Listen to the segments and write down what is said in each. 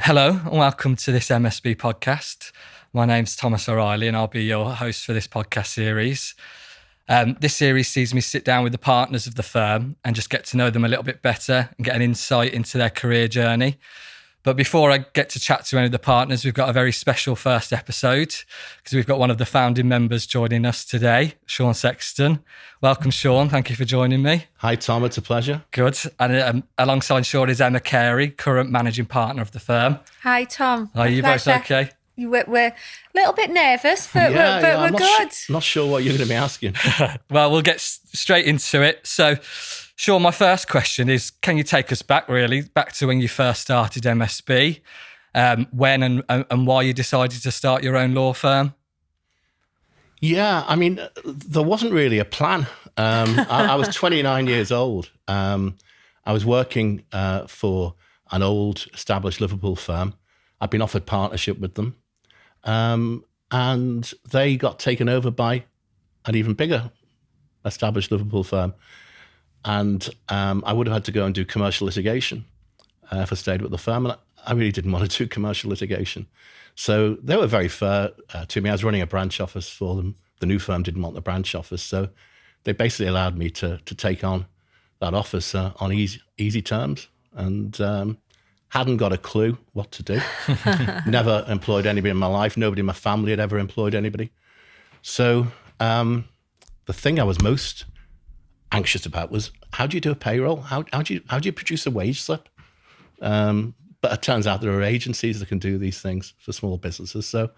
Hello and welcome to this MSB podcast. My name's Thomas O'Reilly and I'll be your host for this podcast series. This series sees me sit down with the partners of the firm and just get to know them a little bit better and get an insight into their career journey. But before I get to chat to any of the partners, we've got a very special first episode because we've got one of the founding members joining us today, Sexton. Welcome, Sean. Thank you for joining me. Hi, Tom. It's a pleasure. Good. And alongside Sean is Carey, current managing partner of the firm. Hi, Tom. Are you both okay? We're a little bit nervous, but we're good. Not sure what you're going to be asking. Well, we'll get straight into it. So, Sean, my first question is, can you take us back to when you first started MSB, when and why you decided to start your own law firm? Yeah, I mean, there wasn't really a plan. I was 29 years old. I was working for an old established Liverpool firm. I'd been offered partnership with them. And they got taken over by an even bigger established Liverpool firm. And I would have had to go and do commercial litigation if I stayed with the firm. And I really didn't want to do commercial litigation. So they were very fair to me. I was running a branch office for them. The new firm didn't want the branch office. So they basically allowed me to take on that office on easy terms. And hadn't got a clue what to do. Never employed anybody in my life. Nobody in my family had ever employed anybody. So the thing I was most anxious about was, how do you do a payroll? How do you produce a wage slip? But it turns out there are agencies that can do these things for small businesses. So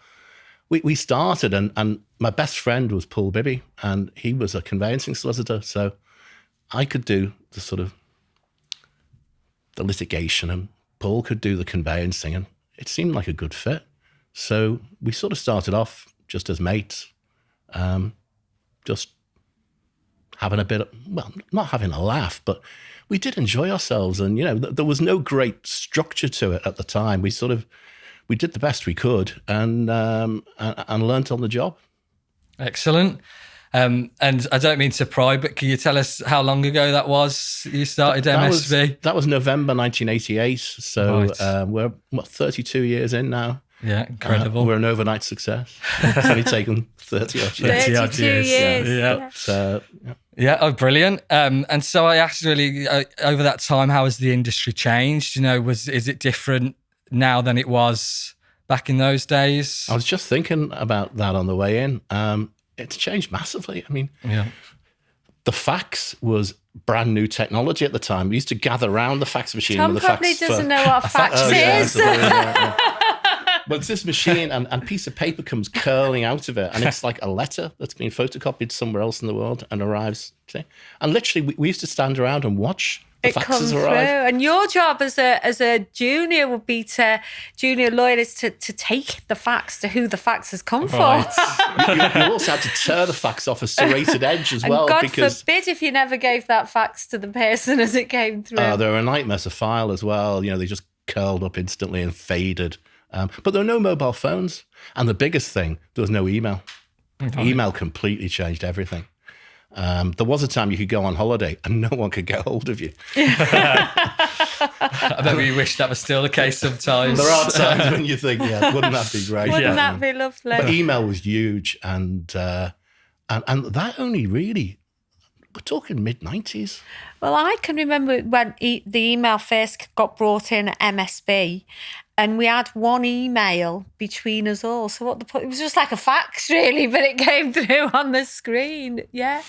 we started, and my best friend was Paul Bibby, and he was a conveyancing solicitor. So I could do the litigation, and Paul could do the conveyancing, and it seemed like a good fit. So we sort of started off just as mates, just having a bit of, well, not having a laugh, but we did enjoy ourselves. And, you know, there was no great structure to it at the time. We did the best we could and learnt on the job. Excellent. And I don't mean to pry, but can you tell us how long ago that was you started MSB? That was November 1988. So right. We're 32 years in now. Yeah, incredible. We're an overnight success. It's only taken 30 odd years. 32 years. Yeah. So, yeah, oh, brilliant. And so I asked really, over that time, how has the industry changed? You know, is it different now than it was back in those days? I was just thinking about that on the way in. It's changed massively. I mean, the fax was brand new technology at the time. We used to gather around the fax machine. Tom with the probably fax doesn't know what a fax is. Yeah. Well, it's this machine, and a piece of paper comes curling out of it, and it's like a letter that's been photocopied somewhere else in the world and arrives. And literally, we used to stand around and watch the faxes arrive. Through. And your job as a junior would be junior lawyer is to take the fax to who the fax has come Right. for. You also had to tear the fax off a serrated edge as well. And God forbid if you never gave that fax to the person as it came through. They were a nightmare to file as well. You know, they just curled up instantly and faded. But there were no mobile phones. And the biggest thing, there was no email. Right. Email completely changed everything. There was a time you could go on holiday and no one could get hold of you. I bet we wish that was still the case sometimes. There are times when you think, wouldn't that be great? Wouldn't that be lovely? But email was huge. And that only really, we're talking mid-90s. Well, I can remember when the email first got brought in at MSB, and we had one email between us all. So it was just like a fax, really, but it came through on the screen. Yeah.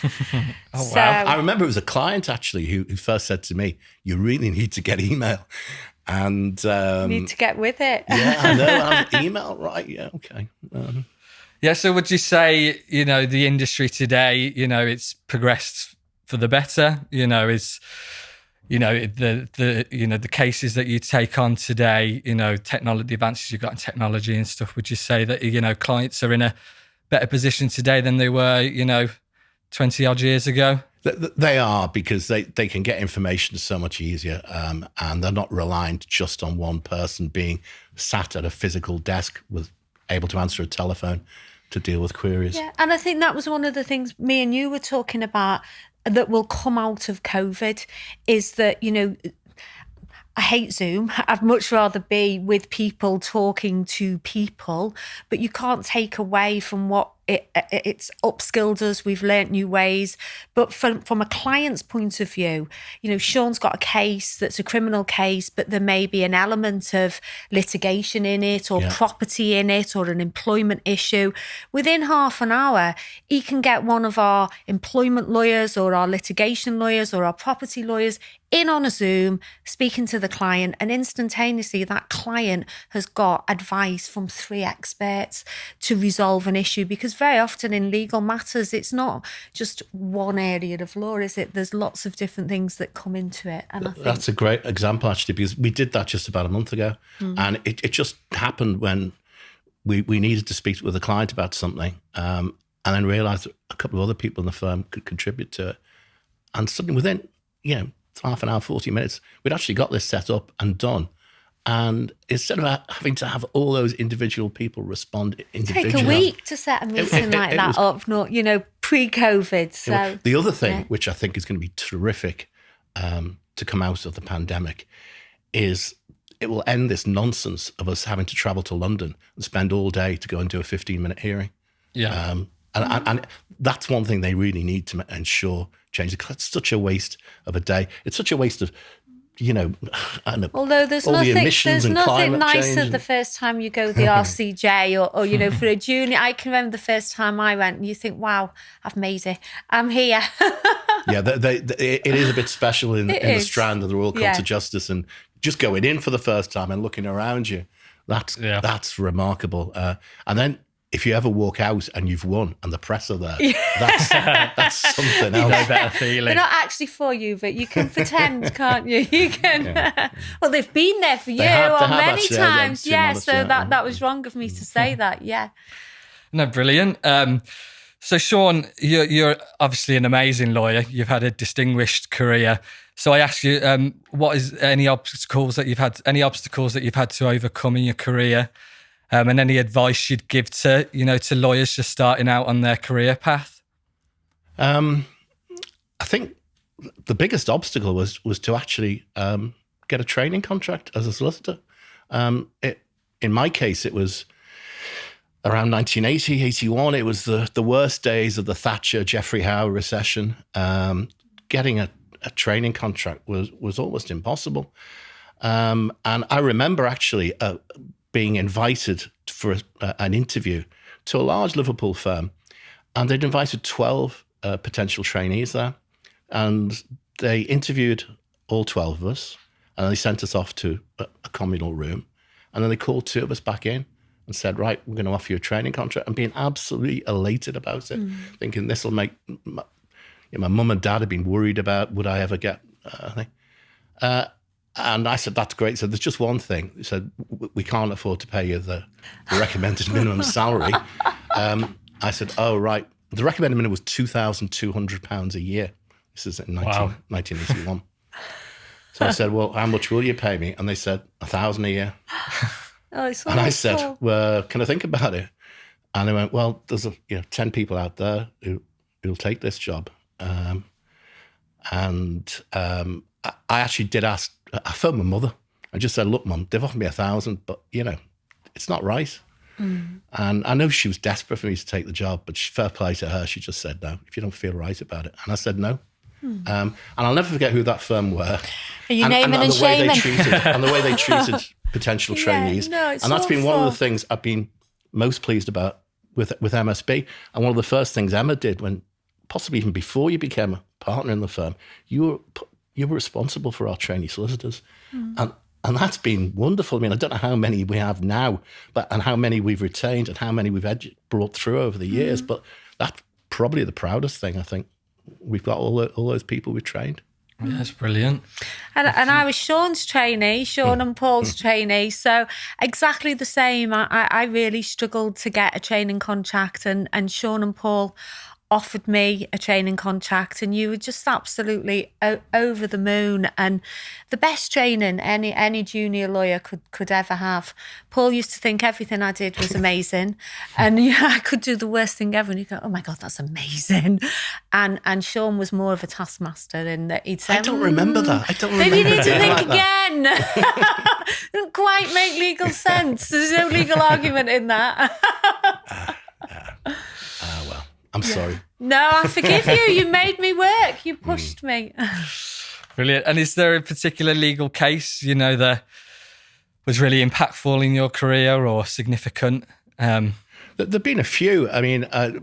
Oh, wow. I remember it was a client, actually, who first said to me, you really need to get email. And you need to get with it. Yeah, I know. Email, right? Yeah, okay. Yeah, so would you say, you know, the industry today, you know, it's progressed for the better? You know, the cases that you take on today, you know, the advances you've got in technology and stuff, would you say that, you know, clients are in a better position today than they were, you know, 20 odd years ago? They are, because they can get information so much easier, and they're not reliant just on one person being sat at a physical desk with able to answer a telephone to deal with queries. Yeah, and I think that was one of the things me and you were talking about that will come out of COVID, is that, you know, I hate Zoom. I'd much rather be with people talking to people, but you can't take away from what it's upskilled us. We've learnt new ways. But from a client's point of view, Sean's got a case that's a criminal case, but there may be an element of litigation in it or property in it or an employment issue. Within half an hour, he can get one of our employment lawyers or our litigation lawyers or our property lawyers in on a Zoom, speaking to the client, and instantaneously that client has got advice from 3 experts to resolve an issue. Because very often in legal matters, it's not just one area of law, is it? There's lots of different things that come into it. And I think that's a great example, actually, because we did that just about a month ago. And it just happened when we needed to speak with a client about something, and then realised that a couple of other people in the firm could contribute to it. And suddenly within, half an hour, 40 minutes, we'd actually got this set up and done. And instead of having to have all those individual people respond individually. Take a week to set a meeting like that up, pre-COVID. So the other thing, which I think is going to be terrific to come out of the pandemic, is it will end this nonsense of us having to travel to London and spend all day to go and do a 15-minute hearing. Yeah. And that's one thing they really need to ensure changes. Because it's such a waste of a day. It's such a waste of, although there's all nothing, the emissions and climate nicer change. The first time you go to the RCJ or for a junior. I can remember the first time I went and you think, wow, I've made it. I'm here. It is a bit special in the Strand of the Royal Court of Justice, and just going in for the first time and looking around you, that's remarkable. And then if you ever walk out and you've won and the press are there, that's something else. No better feeling. They're not actually for you, but you can pretend, can't you? You can. Well, they've been there for you on many times. So that was wrong of me to say that. Yeah. No, brilliant. So Sean, you're obviously an amazing lawyer. You've had a distinguished career. So I ask you, what is any obstacles that you've had to overcome in your career? And any advice you'd give to lawyers just starting out on their career path? I think the biggest obstacle was to actually get a training contract as a solicitor. In my case, it was around 1980, 81. It was the worst days of the Thatcher, Geoffrey Howe recession. Getting a training contract was almost impossible. And I remember actually being invited for an interview to a large Liverpool firm, and they'd invited 12 potential trainees there, and they interviewed all 12 of us, and they sent us off to a communal room, and then they called 2 of us back in and said, right, we're going to offer you a training contract, and being absolutely elated about it, thinking this will make my mum and dad had been worried about would I ever get a thing. And I said, that's great. So there's just one thing. He said, we can't afford to pay you the recommended minimum salary. I said, oh, right. The recommended minimum was £2,200 a year. This is in 1981. So I said, well, how much will you pay me? And they said, $1,000 a year. And I said, well, can I think about it? And they went, well, there's 10 people out there who'll take this job. I actually did ask, I phoned my mother. I just said, look, Mum, they've offered me 1,000, but, it's not right. And I know she was desperate for me to take the job, but fair play to her. She just said, no, if you don't feel right about it. And I said, no. And I'll never forget who that firm were. Are you naming and shaming? And the way they treated potential trainees. And that's been one of the things I've been most pleased about with MSB. And one of the first things Emma did when, possibly even before you became a partner in the firm, you were responsible for our trainee solicitors. And that's been wonderful. I mean, I don't know how many we have now, and how many we've retained and how many we've brought through over the years. But that's probably the proudest thing, I think. We've got all those people we've trained. Yeah, that's brilliant. And I was Sean's trainee, Sean and Paul's trainee. So exactly the same. I really struggled to get a training contract, and Sean and Paul offered me a training contract, and you were just absolutely over the moon, and the best training any junior lawyer could ever have. Paul used to think everything I did was amazing, and I could do the worst thing ever, and he'd go, "Oh my God, that's amazing." And Sean was more of a taskmaster in that he'd say, I don't remember that. I don't remember. Maybe you need to think like again. Doesn't quite make legal sense. There's no legal argument in that. Well, I'm sorry. No, I forgive you. You made me work. You pushed me. Brilliant. And is there a particular legal case, that was really impactful in your career or significant? There've been a few. I mean, I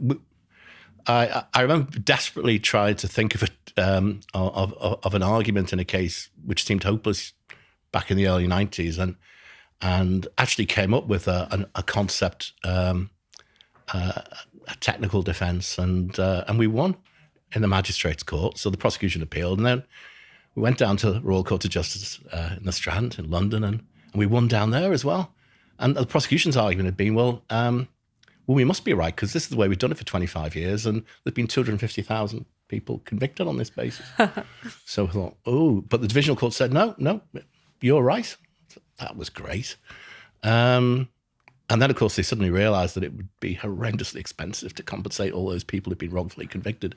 remember desperately trying to think of an argument in a case which seemed hopeless back in the early 90s, and actually came up with a concept, a technical defence, and we won in the magistrates' court. So the prosecution appealed, and then we went down to the Royal Court of Justice in the Strand in London, and we won down there as well. And the prosecution's argument had been, well, we must be right, because this is the way we've done it for 25 years, and there's been 250,000 people convicted on this basis. So I thought, but the divisional court said, no, you're right. That was great. And then, of course, they suddenly realised that it would be horrendously expensive to compensate all those people who'd been wrongfully convicted.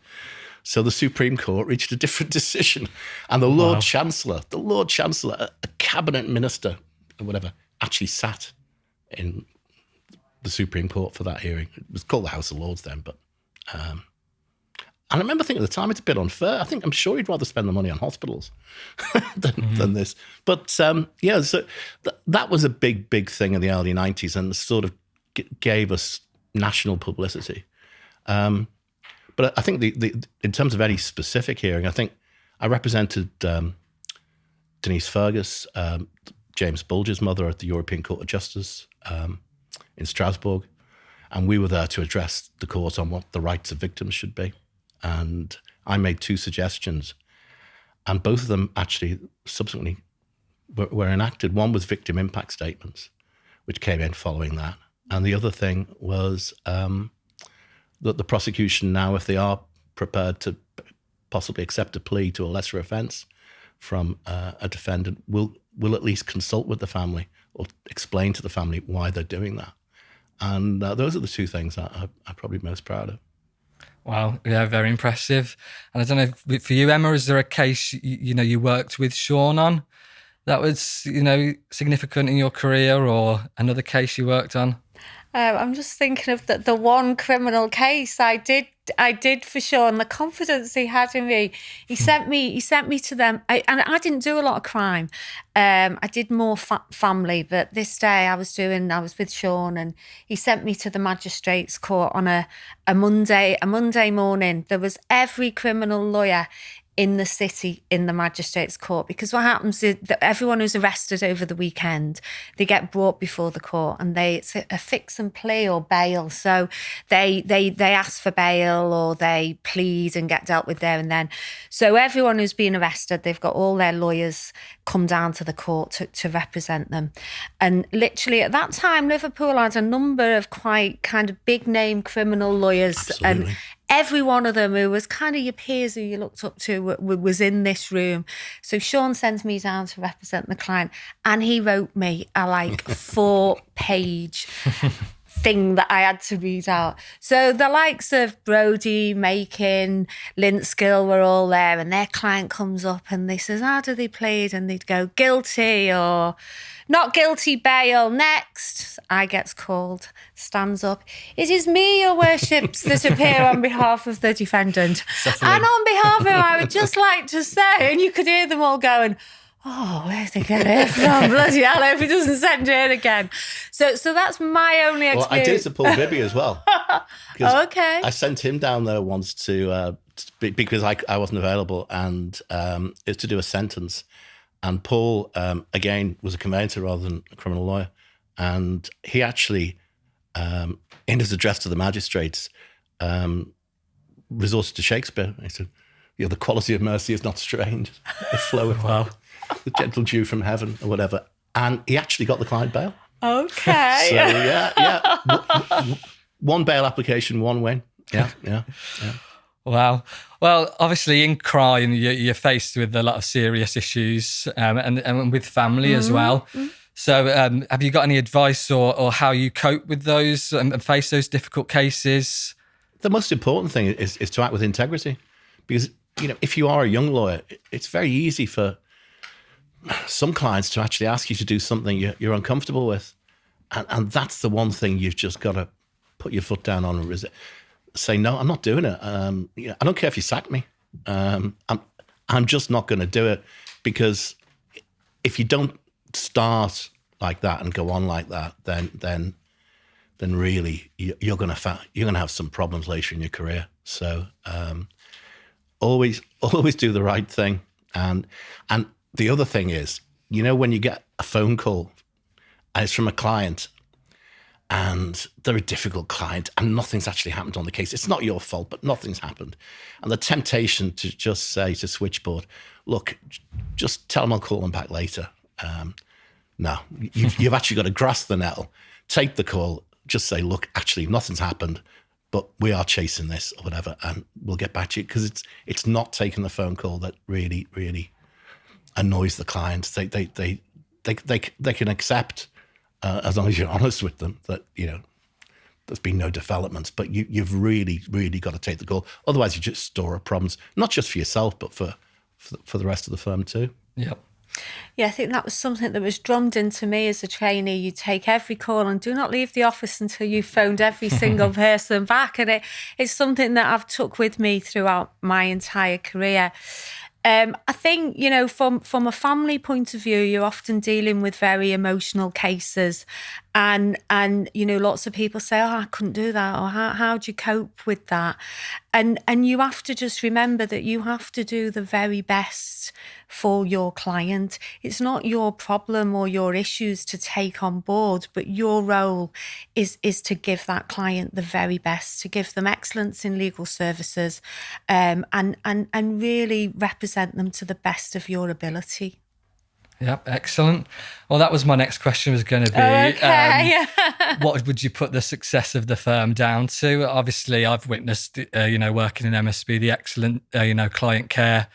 So the Supreme Court reached a different decision. And the Lord Chancellor, a cabinet minister or whatever, actually sat in the Supreme Court for that hearing. It was called the House of Lords then, but... and I remember thinking at the time it's a bit unfair. I'm sure he'd rather spend the money on hospitals than this. But so that was a big thing in the early 90s, and sort of gave us national publicity. But I think in terms of any specific hearing, I think I represented Denise Fergus, James Bulger's mother, at the European Court of Justice in Strasbourg, and we were there to address the court on what the rights of victims should be. And I made 2 suggestions, and both of them actually subsequently were enacted. One was victim impact statements, which came in following that. And the other thing was that the prosecution now, if they are prepared to possibly accept a plea to a lesser offence from a defendant, will at least consult with the family or explain to the family why they're doing that. And those are the 2 things that I'm probably most proud of. Wow, yeah, very impressive. And I don't know, for you, Emma, is there a case you worked with Sean on that was significant in your career, or another case you worked on? I'm just thinking of the one criminal case I did for Sean. The confidence he had in me. He sent me to them, and I didn't do a lot of crime. I did more family, but this day I was with Sean, and he sent me to the magistrates' court on a Monday morning. There was every criminal lawyer in the city in the magistrates' court, because what happens is that everyone who's arrested over the weekend, they get brought before the court, and it's a fix and plea or bail. So they ask for bail, or they plead and get dealt with there and then. So everyone who's been arrested, they've got all their lawyers come down to the court to represent them. And literally at that time, Liverpool had a number of quite kind of big name criminal lawyers. Absolutely. And every one of them who was kind of your peers who you looked up to was in this room. So Sean sends me down to represent the client, and he wrote me a 4-page thing that I had to read out. So the likes of Brodie, Makin, Linskill were all there, and their client comes up and they says, how do they plead? And they'd go, guilty or not guilty, bail. Next, I gets called, stands up. It is me, your worships, that appear on behalf of the defendant. And on behalf of him, I would just like to say, and you could hear them all going, oh, where'd they get it from? Bloody hell, if he doesn't send it in again. So that's my only experience. Well, I did to Paul Bibby as well. Okay. I sent him down there once because I wasn't available, and it's to do a sentence. And Paul, again, was a conveyancer rather than a criminal lawyer. And he actually, in his address to the magistrates, resorted to Shakespeare. He said, the quality of mercy is not strained. It floweth well. The gentle dew from heaven, or whatever. And he actually got the client bail. Okay. So, yeah. One bail application, one win. Yeah. Wow. Well, obviously in crime, you're faced with a lot of serious issues and with family as well. So have you got any advice or how you cope with those and face those difficult cases? The most important thing is to act with integrity, because, if you are a young lawyer, it's very easy for some clients to actually ask you to do something you're uncomfortable with. And that's the one thing you've just got to put your foot down on and say, no, I'm not doing it. I don't care if you sack me. I'm just not going to do it, because if you don't start like that and go on like that, then really you're going to have some problems later in your career. So always do the right thing. And the other thing is, when you get a phone call and it's from a client and they're a difficult client and nothing's actually happened on the case, it's not your fault, but nothing's happened. And the temptation to just say to switchboard, look, just tell them I'll call them back later. No, you've actually got to grasp the nettle, take the call, just say, look, actually nothing's happened, but we are chasing this or whatever, and we'll get back to you. Because it's not taking the phone call that really, really annoys the clients. They can accept, as long as you're honest with them, that there's been no developments. But you've really, really got to take the call. Otherwise, you just store up problems, not just for yourself, but for the rest of the firm too. Yep. Yeah, I think that was something that was drummed into me as a trainee. You take every call and do not leave the office until you've phoned every single person back. And it's something that I've took with me throughout my entire career. I think, from a family point of view, you're often dealing with very emotional cases. And lots of people say, oh, I couldn't do that. Or how do you cope with that? And you have to just remember that you have to do the very best for your client. It's not your problem or your issues to take on board, but your role is to give that client the very best, to give them excellence in legal services, and really represent them to the best of your ability. Yep, excellent. Well, that was my next question was going to be, Okay. what would you put the success of the firm down to? Obviously, I've witnessed, working in MSB, the excellent, client care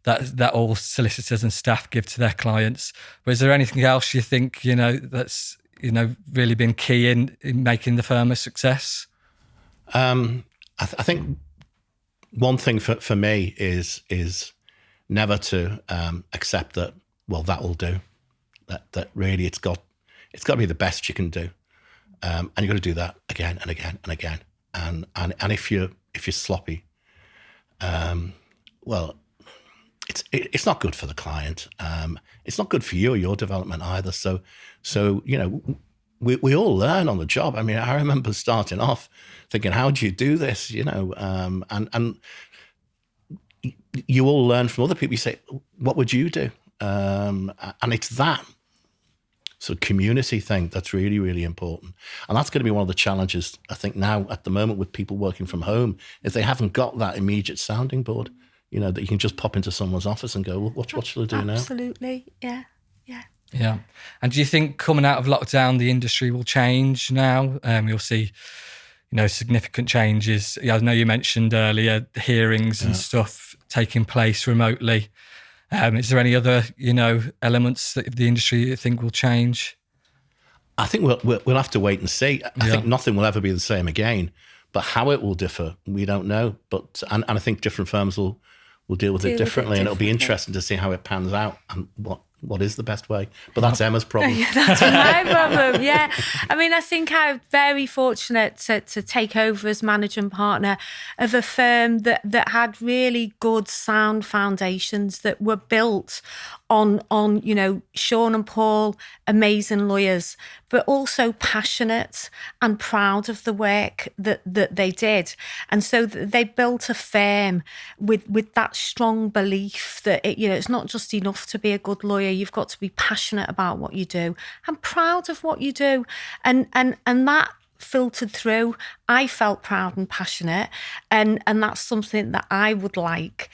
that all solicitors and staff give to their clients. But is there anything else you think, that's, really been key in making the firm a success? I think one thing for me is never to accept that, well, that will do. That really it's got to be the best you can do, and you've got to do that again and again and again. And if you're sloppy, well, it's not good for the client. It's not good for you or your development either. So we all learn on the job. I mean, I remember starting off thinking, how do you do this? And you all learn from other people. You say, what would you do? And it's that sort of community thing that's really, really important. And that's going to be one of the challenges, I think, now at the moment with people working from home, is they haven't got that immediate sounding board, that you can just pop into someone's office and go, well, what should I do now? Absolutely, yeah. Yeah. And do you think coming out of lockdown, the industry will change now? You'll see, significant changes. I know you mentioned earlier hearings and stuff taking place remotely. Is there any other, elements that the industry you think will change? I think we'll have to wait and see. I think nothing will ever be the same again, but how it will differ, we don't know. But and I think different firms will deal with it differently, and it'll be interesting to see how it pans out and what is the best way. But that's Emma's problem. That's my problem, yeah. I mean, I think I'm very fortunate to take over as managing partner of a firm that had really good, sound foundations that were built on Sean and Paul, amazing lawyers, but also passionate and proud of the work that they did. And so they built a firm with that strong belief that it's not just enough to be a good lawyer. You've got to be passionate about what you do and proud of what you do. And that filtered through. I felt proud and passionate. And that's something that I would like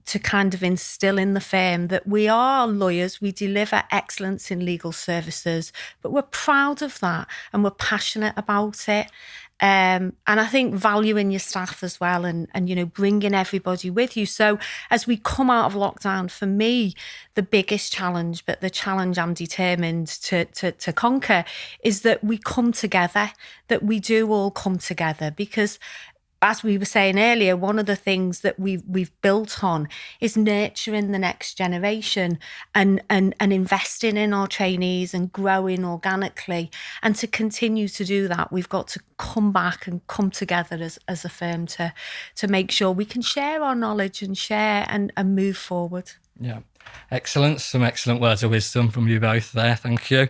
to kind of instill in the firm, that we are lawyers, we deliver excellence in legal services, but we're proud of that and we're passionate about it. And I think valuing your staff as well, and bringing everybody with you. So as we come out of lockdown, for me, the biggest challenge, but the challenge I'm determined to conquer, is that we come together, that we do all come together, because as we were saying earlier, one of the things that we've built on is nurturing the next generation and investing in our trainees and growing organically. And to continue to do that, we've got to come back and come together as a firm to make sure we can share our knowledge and share and move forward. Yeah. Excellent. Some excellent words of wisdom from you both there. Thank you.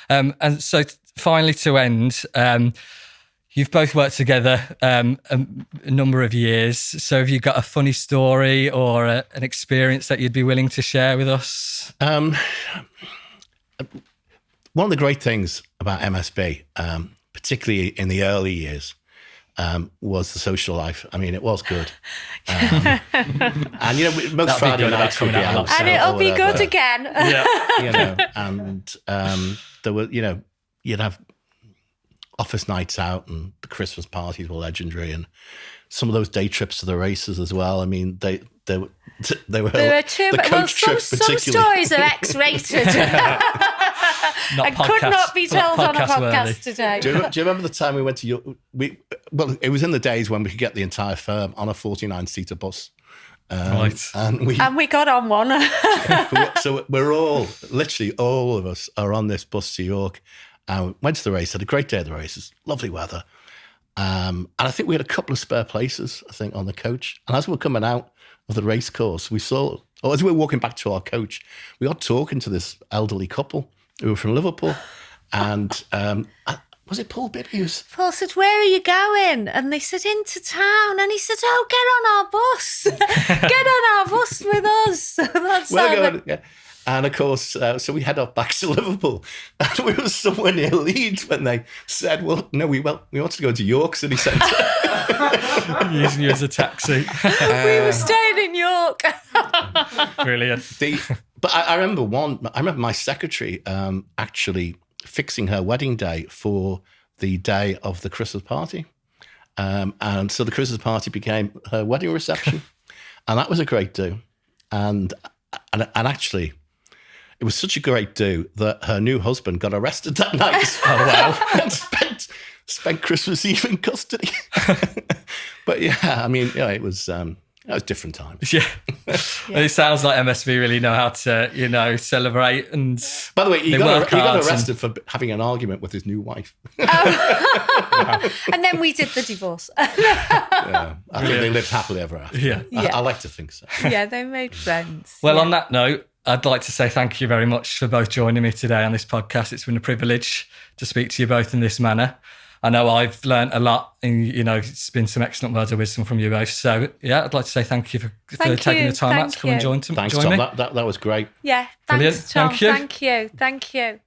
And so finally, to end, you've both worked together a number of years. So have you got a funny story or an experience that you'd be willing to share with us? One of the great things about MSB, particularly in the early years, was the social life. I mean, it was good. And, most Friday nights would be out. And it'll be good again. Yeah. And there were, you'd have office nights out, and the Christmas parties were legendary, and some of those day trips to the races as well. I mean, they were too. The coach trips some particularly. stories are X-rated. I could not be told on a podcast today. Do you remember the time we went to York? Well, it was in the days when we could get the entire firm on a 49-seater bus. Right. And we got on one. So we're literally all of us are on this bus to York. Went to the race, had a great day at the races, lovely weather. And I think we had a couple of spare places, on the coach. And as we were coming out of the race course, as we were walking back to our coach, we got talking to this elderly couple who were from Liverpool. And was it Paul Bibby? Paul said, "Where are you going?" And they said, "Into town." And he said, "Oh, get on our bus. Get on our bus with us." That's we're going, yeah. And of course, so we head off back to Liverpool. And we were somewhere near Leeds when they said, "Well, no, we want to go to York City Centre." Using you as a taxi. We were staying in York. Brilliant. But I remember my secretary actually fixing her wedding day for the day of the Christmas party. And so the Christmas party became her wedding reception. And that was a great do. And actually, it was such a great do that her new husband got arrested that night. Oh, wow. And spent Christmas Eve in custody. But yeah, I mean, it was different times. Yeah. It sounds like MSB really know how to, celebrate. And by the way, he got arrested for having an argument with his new wife. And then we did the divorce. Yeah, I think they lived happily ever after. Yeah. I like to think so. Yeah, they made friends. Well, on that note, I'd like to say thank you very much for both joining me today on this podcast. It's been a privilege to speak to you both in this manner. I know I've learned a lot, and it's been some excellent words of wisdom from you both. So yeah, I'd like to say thank you for taking the time out to come and join me. Thanks, Tom. That was great. Yeah, thanks, Brilliant. Tom. Thank you. Thank you.